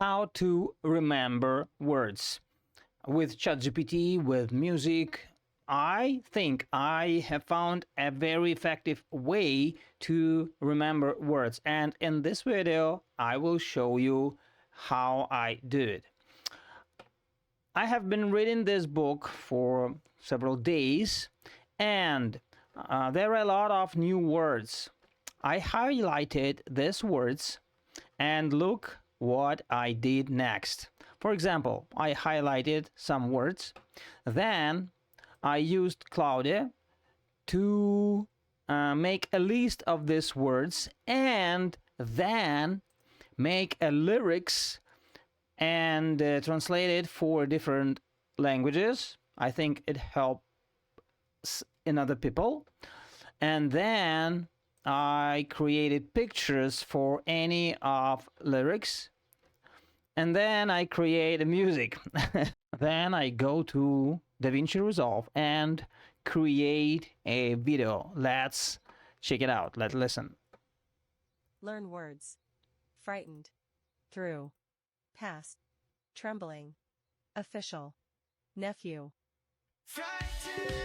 how to remember words. With ChatGPT, with music, I think I have found a very effective way to remember words. And in this video, I will show you how I do it. I have been reading this book for several days, and there are a lot of new words. I highlighted these words, and look what I did next. For example, I highlighted some words, then I used Claudia to make a list of these words, and then make a lyrics and translate it for different languages. I think it helps in other people. And then I created pictures for any of lyrics. And then I create a music. Then I go to DaVinci Resolve and create a video. Let's check it out. Let's listen. Learn words. Frightened. Through. Past. Trembling. Official. Nephew. Frightened.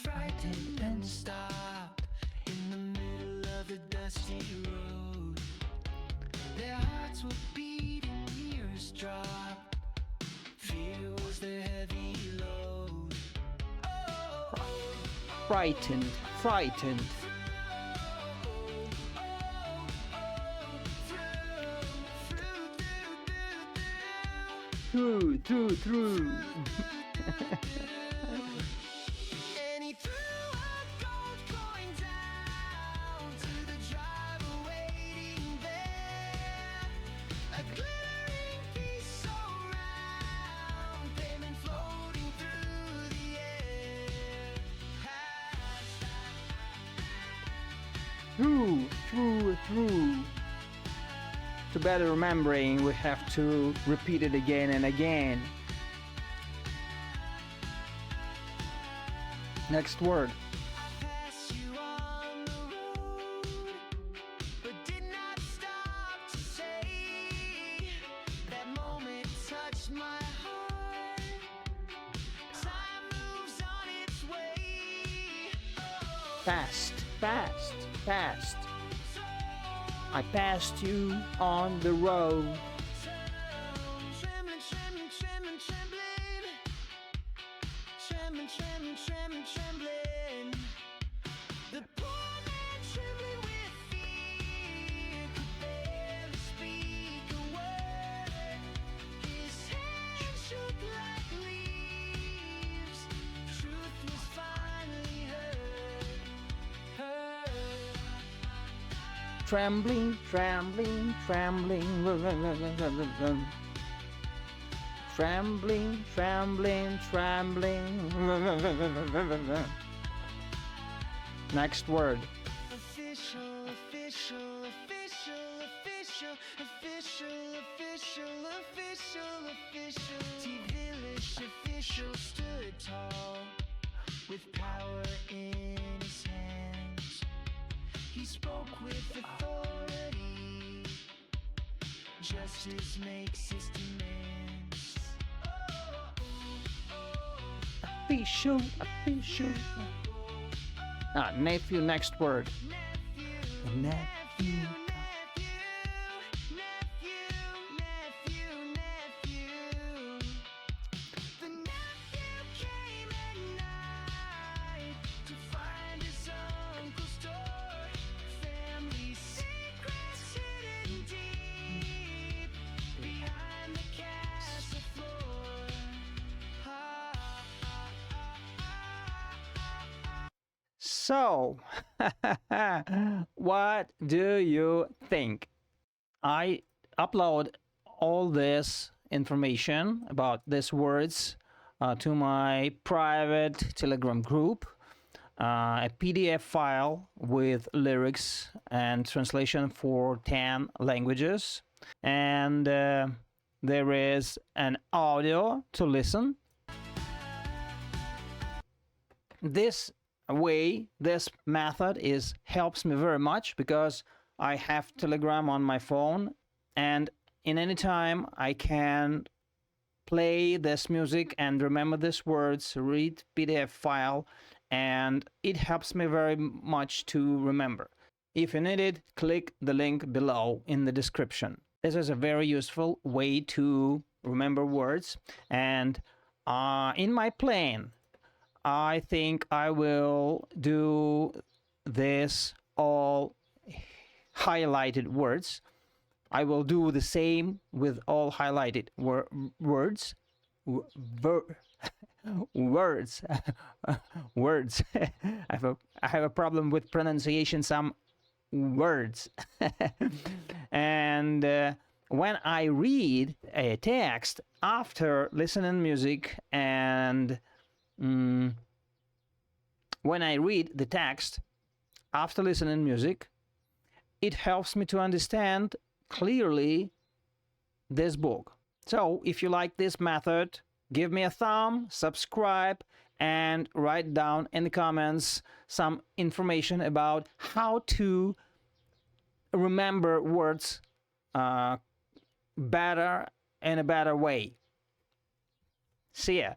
Frightened and stopped in the middle of the dusty road. Their hearts were beating, ears dropped. Fear was their heavy load. Frightened, frightened. Through. Through. To better remembering, we have to repeat it again and again. Next word. Fast. I passed you on the road. The poor man trembling with fear could barely speak a word. His hands shook like leaves. Truth was finally heard. Trembling. Next word. Official. T-Village official stood tall with power in his hands. He spoke with authority. Justice makes his demands. Official. Nephew, next word. Nephew. The nephew came at night to find his uncle's door. Family secrets hidden deep behind the castle floor. So, what do you think? I upload all this information about these words to my private Telegram group, a PDF file with lyrics and translation for 10 languages. And there is an audio to listen. This this method helps me very much because I have Telegram on my phone, and in any time I can play this music and remember these words, read PDF file, and it helps me very much to remember. If you need it, click the link below in the description. This is a very useful way to remember words, and in my plan, I think I will do this all highlighted words. I will do the same with all highlighted words. Words. Words. I have a problem with pronunciation some words. And when I read a text after listening music and when I read the text after listening music, it helps me to understand clearly this book. So if you like this method, give me a thumb, subscribe, and write down in the comments some information about how to remember words better in a better way. See ya.